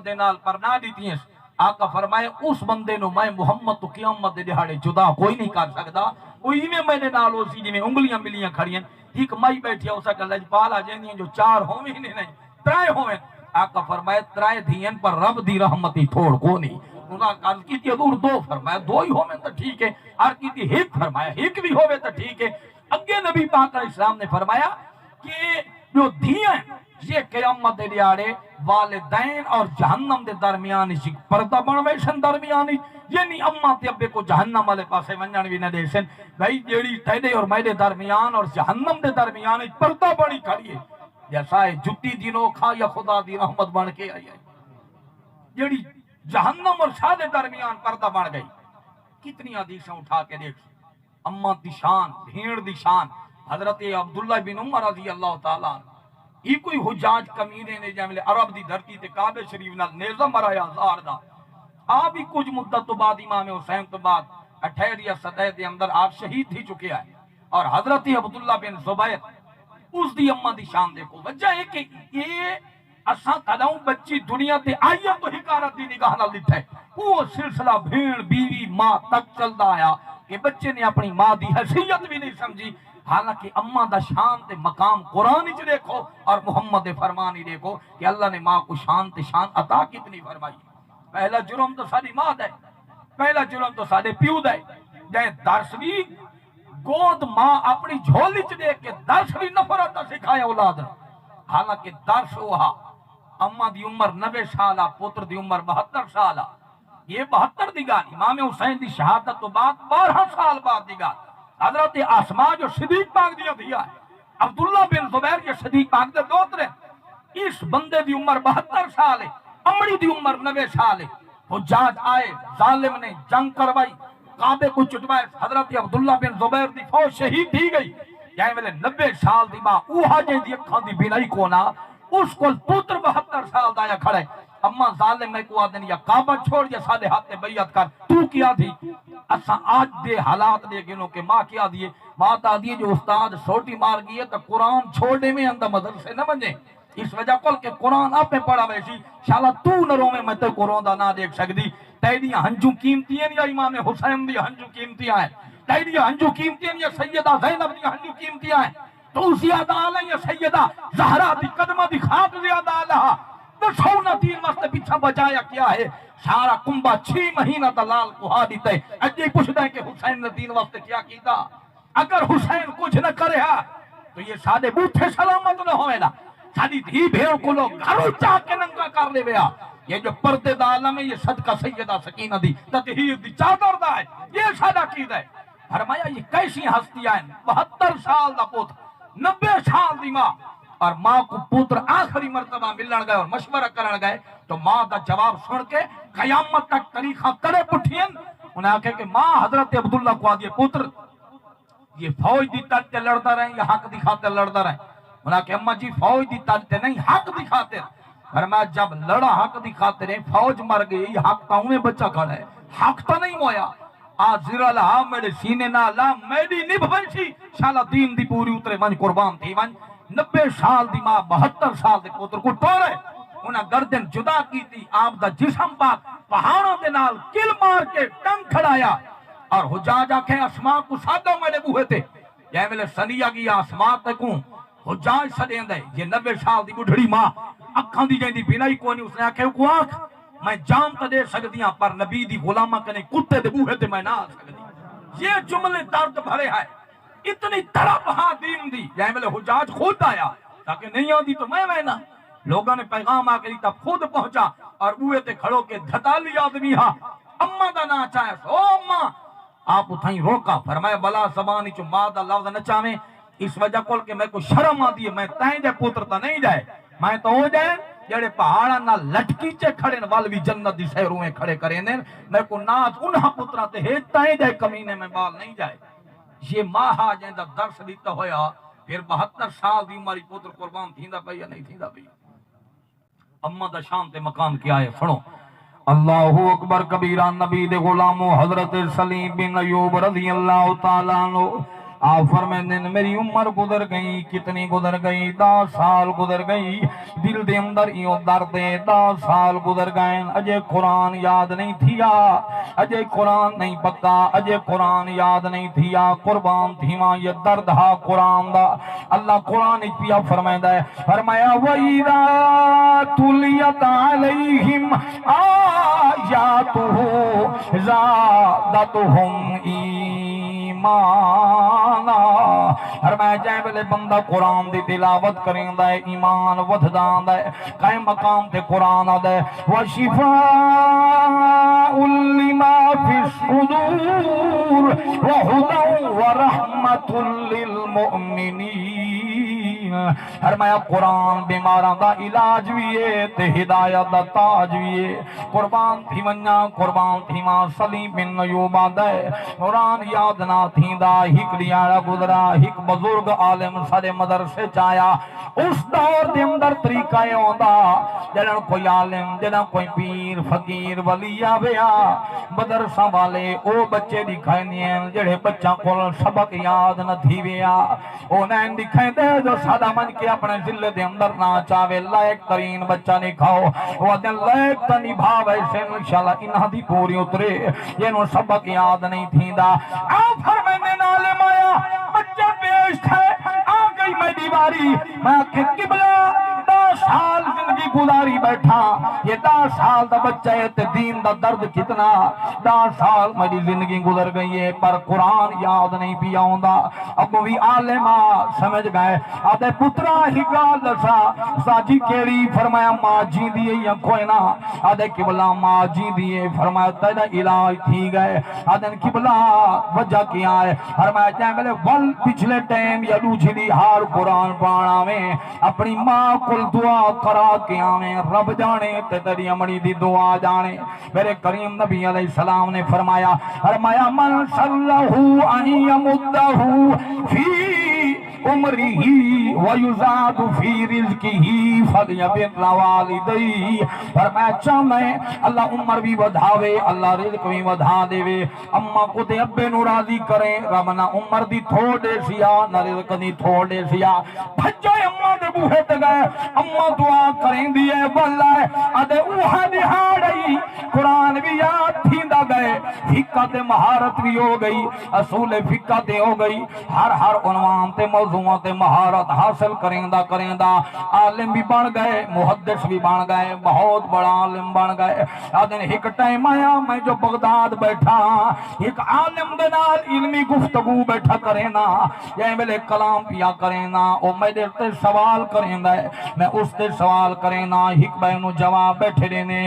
دے نال پرنا دیتی ہیں آقا فرمائے اس بندے نو میں محمد تو قیامت دے دہاڑے جدا کوئی نہیں کر سکدا کوئی میں میرے نال اسی جی میں انگلیاں ملیاں کھڑیاں ایک مائی بیٹھی ہو سکا لجپالا جیندیاں جو 4 ہوویں نہیں 3 ہوویں آقا فرمائے 3 دھیان پر رب دی رحمتی تھوڑ کو نہیں انہاں کہا کی تھی حضور 2 فرمایا 2 ہی ہوویں تو ٹھیک ہے اور کی تھی 1 فرمایا 1 بھی ہووے تو ٹھیک ہے اگے نبی پاک علیہ السلام نے فرمایا کہ جو دھیاں یہ قیامت دے دیاڑے والدین اور جہنم دے درمیان اسی پردہ بنویشن درمیان یعنی اماں تے ابے کو جہنم والے پاسے ونجن بھی نہ دیسن بھائی جیڑی تیرے اور میرے درمیان اور جہنم دے درمیان پردہ بنی کھڑی ہے جیسا ہے جتی دینوں کھا یا خدا دی رحمت بن کے آئی ہے جیڑی جہنم اور شاہ دے درمیان پردہ بن گئی کتنی حدیثیں اٹھا کے دیکھ اماں دی شان بھیڑ دی شان حضرت عبداللہ بن عمر رضی اللہ تعالیٰ یہ کوئی حجاج کمینے نے جاملے عرب دی دھرتی تے کعبہ شریف نال نیزہ مرایا ہزار دا آپ ہی کچھ مدت تو بعد امام حسین تو بعد 18 یا 17 دے اندر آپ شہید ہی چکے ہیں اور حضرت عبداللہ بن زبیر اس دی اماں دی شان دیکھو وجہ ہے کہ یہ اساں کداؤں بچی دنیا تے آئیے تو حکارت دی نگاہ نال دتا ہے وہ سلسلہ بھیڑ بیوی ماں تک چلتا آیا کہ بچے نے اپنی ماں دی حیثیت بھی نہیں سمجھی حالانکہ اماں دا شان تے مقام قرآن ہی دیکھو اور محمد فرمان ہی دیکھو کہ اللہ نے ماں کو شان تے شان عطا کتنی فرمائی پہلا جرم تو ساری ماں دے پہلا جرم تو سارے پیو دے جائے درس بھی گود ماں اپنی جھولی چ دیکھ کے درس بھی نفرت سکھائے اولاد حالانکہ درس ہوا اماں دی عمر 90 سالہ پتر دی عمر 72 سالہ یہ 72 دی گال امام حسین دی شہادت تو بعد 12 سال بعد دی گال حضرت آسماء جو صدیق پاک دیا دیا ہے عبداللہ بن زبیر کے صدیق پاک دے دوترے اس بندے دی عمر 72 سال ہے امڑی دی عمر 90 سال ہے حجاج آئے ظالم نے جنگ کروائی کعبے کو چٹوائے حضرت عبداللہ بن زبیر دی فوج شہید دی گئی یعنی ملے 90 سال دی ماں اوہا جائیں دی اکھاں دی بینائی کونا اس کو پوتر 72 سال دایا کھڑے اما ظالم میں کو آدھن یا کعبہ چھوڑ یا سادے ہاتھ بیعت کر تو کیا تھی اساں آج دے حالات دے گنوں کہ ماں کیا دیئے ماں تا دیئے جو استاد سوٹی مار گئی ہے تو قرآن چھوڑنے میں اندر مدرسے نہ بنجے اس وجہ کل کہ قرآن آپ نے پڑھا ویسی شالا تو نروں میں تے قرآن دا نہ دیکھ سکتی تیدیاں ہنجو قیمتی ہیں یا امام حسین دی ہنجو قیمتی ہیں تیدیاں ہنجو قیمتی ہیں یا سیدہ زینب دی ہنجو قیمتی ہیں تو زیادہ آلہ یا سیدہ زہرہ دی قدمہ دی خاک زیادہ آلہ دسونا تین وقت پیچھا بجایا کیا ہے سارا کنبہ 6 مہینہ دلال کو ہا دیتے اجے پوچھتا ہے کہ حسین نے تین وقت کیا کیتا اگر حسین کچھ نہ کرے تو یہ سادے بوٹھے سلامت نہ ہوئے نا سادی دھی بھیڑ کو لوگ گھروں چاہ کے ننگا کر لے ویا یہ جو پردے دا عالم ہے یہ صدقہ سیدہ سکینہ دی تطہیر دی چادر دا ہے یہ سادہ قید ہے فرمایا یہ کیسی ہستیاں ہیں 72 سال دا پوت 90 سال دی ماں اور ماں کو پوتر آخری مرتبہ ملن گئے اور مشورہ کرن گئے تو ماں دا جواب سن کے قیامت تک طریقہ کرے پٹھین انہیں آکھے کہ ماں حضرت عبداللہ کو آدھے پوتر یہ فوج دی تلتے لڑتا رہے یا حق دکھاتے لڑتا رہے انہیں آکھے اماں جی فوج دی تلتے نہیں حق دکھاتے فرمایا جب لڑا حق دکھاتے رہے فوج مر گئی حق تا میں بچہ کھڑا ہے حق تا نہیں مویا آج زیرہ لہا میرے سینے نہ لا میری نبھ بنشی شالا دین دی پوری اترے من قربان تھی من 90 سال دی ماں 72 سال دے پوتر کو ٹورے انہاں گردن جدا کی تھی آپ دا جسم پاک پہاڑوں دے نال کل مار کے ٹنگ کھڑایا اور حجاج آکھیں اسماء کو سادہ میرے بوہے تھے یہ ملے سنیہ گیا اسماء تکوں حجاج سدیں دے یہ 90 سال دی بڑھڑی ماں اکھاں دی جائیں دی بینائی کونی اس نے آکھیں کو آنکھ میں جان تا دے سکدیاں پر نبی دی غلامہ کنے کتے دے بوہے تے میں نہ سکدی یہ جملے درد بھرے ہیں اتنی طرف ہاں دین دی جائے ملے حجاج خود آیا تاکہ نہیں آدھی تو میں نہ لوگوں نے پیغام آکری تب خود پہنچا اور بوئے تے کھڑو کے دھتالی آدمی ہاں اممہ دا نہ چاہے او اممہ آپ اتھائیں روکا فرمایا بلا زبانی چو ماں دا لفظ نہ چاہے اس وجہ کول کہ میں کو شرم آ دیئے میں تائیں جائے پوتر تا نہیں جائے میں تو ہو جائے جڑے پہاڑا نہ لٹکی چے کھڑے والوی جنت دی سہرویں کھڑے کریں میں کو ناز انہا پترہ تے ہیچ تائیں جائے کمینے میں بال نہیں جائے یہ ماہا جہاں درس دیتا ہویا پھر 72 سال دی ہماری پوتر قربان تھیندا پئی یا نہیں تھیندا پئی اماں دا شان تے مقام کیا ہے سنو اللہ اکبر کبیرہ نبی دے غلامو حضرت سلیم بن ایوب رضی اللہ تعالیٰ عنہ آپ فرمائیں میری عمر گزر گئی، کتنی گزر گئی؟ 10 سال گزر گئی، دل دے اندر ایو درد ہے، 10 سال گزر گئے، اجے قرآن یاد نہیں تھیا، اجے قرآن نہیں پکا، اجے قرآن یاد نہیں تھیا، قربان تھیواں یہ درد ہا قرآن دا۔ اللہ قرآن پیا فرمائندا ہے، فرمایا وَإِذَا تُلِيَتْ عَلَيْهِمْ آيَاتُهُ زَادَتْهُمْ ایمانا۔ فرمایا جائے بلے بندہ قرآن دی تلاوت کریندا ہے ایمان ودھداندا ہے، قائم مقام تے قرآن آدا ہے، وَشِفَاءٌ لِمَا فِي الصُّدُورِ وَهُدًى وَرَحْمَةٌ لِلْمُؤْمِنِينَ۔ فرمایا قرآن بیماراں دا علاج بھی ہے تے ہدایت دا تاج بھی ہے۔ قربان تھی ونجا، قربان تھی ماں سلیم بن ایوب آدا ہے، قرآن یاد نہ تھیندا، ہک ڈیاڑا گزرا، ہک بزرگ عالم سارے مدرسے چایا، اس دور دے اندر طریقہ ہوندا جنہاں کوئی عالم، جنہاں کوئی پیر فقیر ولی آویا مدرسہ والے او بچے دکھائیں دیں جڑے بچہ کول سبق یاد نہ تھی ویا، او نین دکھائیں دے جو سادہ من کے اپنے ذلے دے اندر نہ چاہے لائق ترین بچہ نکھاؤ، وہ دن لائق تا نبھاو ایسے انشاءاللہ انہاں دی پوری اترے، جنہوں سبق یاد نہیں تھیندا۔ آپ فرمائنے نالم آیا بچہ پیش تھے، آ گئی میں دیواری، میں کہ قبلہ 10 سال زندگی گزاری بیٹھا، یہ 10 سال دا بچہ ہے تے دین دا درد کتنا، 10 سال میری زندگی گزر گئی ہے پر قرآن یاد نہیں پیا ہوندا۔ ابو بھی عالمہ سمجھ گئے، آدھے پترا ہی گال دسا ساجی کیڑی؟ فرمایا ماں جی دیئے یا کوئی نہ، آدھے قبلہ ماں جی دیئے، فرمایا تیرا علاج تھی گئے، آدھے قبلہ وجہ کیا ہے؟ فرمایا جائیں گلے ول پچھلے ٹائم یا دوچھلی ہار قرآن پانا میں اپنی ماں کل دعا کرا کے آمیں، رب جانے تے تیری امڑی دی دعا جانے۔ میرے کریم نبی علیہ السلام نے فرمایا من صلہو ان یمدہو فی عمرہی ویزاد فی رزقہی فلیبر والدی۔ فرمایا چاہمیں اللہ عمر بھی ودھاوے، اللہ رزق بھی ودھا دے، اما کو تے ابے نو راضی کریں، رب نہ عمر دی تھوڑے سیا نہ رزق دی تھوڑے سیا، بھجائے اما دے بوہے تے گئے، اما دعا کریں دیئے واللہ ادھے اوہا دہاڑی قرآن بھی یاد تھیندا گئے، فقہ تے مہارت بھی ہو گئی، اصول فقہ تے ہو گئی، ہر عنوان تے موضوعات تے مہارت حاصل کریں دا عالم بھی بن گئے، محدث بھی بن گئے، بہت بڑا عالم بن گئے۔ آدھے ایک ٹائم آیا میں جو بغداد بیٹھا، ایک عالم دے نال علمی گفتگو بیٹھا کریں نا، یہ میرے کلام پیا کریں نا، او میں دیتے سوال کریں دا ہے، میں اس تے سوال کریں نا، ایک بینو جواب بیٹھے دینے،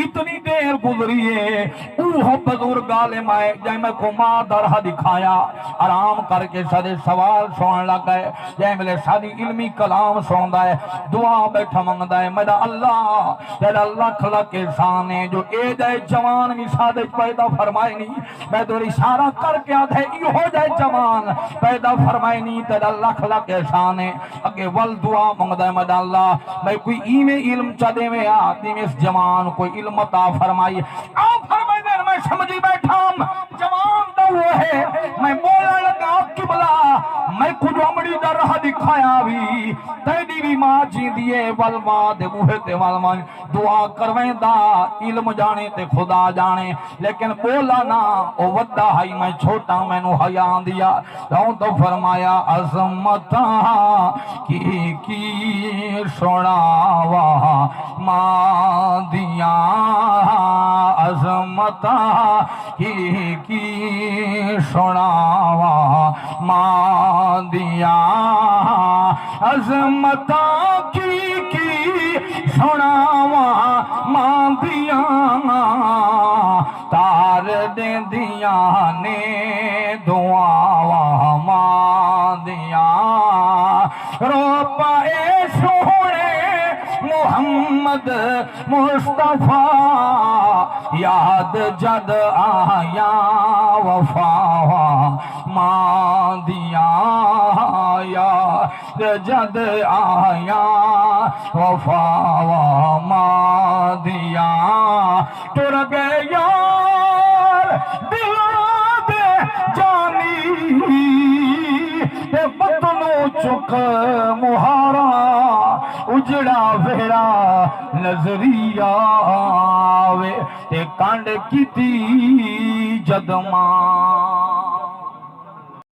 اتنی دیر گزری ہے، اوہ بزرگ عالم آئے، جائے میں کو ماں درہ دکھایا، آرام کر کے سارے سوال سوان لگ گئے، جائے میرے ساری علمی کلام سوان دا ہے، دعا بیٹھا منگ دا ہے، میرا اللہ تیرا لکھ لکھ احسانے جو اے جائے جوان بھی سادج پیدا فرمائے نہیں، میں تو اشارہ کر کے آدھے یہ ہو جائے جوان پیدا فرمائے نہیں، تیرا لکھ لکھ احسانے اگے ول دعا منگ دا ہے، میرا اللہ میں کوئی ایمیں علم چاہدے میں آتی میں اس جوان کوئی علم عطا فرمائی، آپ فرمائے دے میں سمجھی بیٹھا جوان دا وہ ہے، میں مولا لگا قبلہ میں کچھ امڑی دا رہا دکھایا بھی، تیری بھی ماں جی دیئے والماں دے بوہے تے والماں دعا کرویں دا علم جانے تے خدا جانے، لیکن بولا نا او ودا ہائی میں چھوٹا میں نو حیان دیا، تو فرمایا عظمتاں کی سڑاوا ماں دیا، عظمتاں کی سڑاوا ماں دیا، عظمتاں کی سڑاوا ماں دیا، تار دے دیا نے دعاوا ماں دیا، رو پائے سونے محمد مصطفیٰ، یاد جد آیا وفا ماں دیا، یاد جد آیا وفا ماں دیا، ٹر گئے یار دل دے جانی مہارا اجڑا ویڑا نظریہ آوے تے کانڈ کیتی جد ماں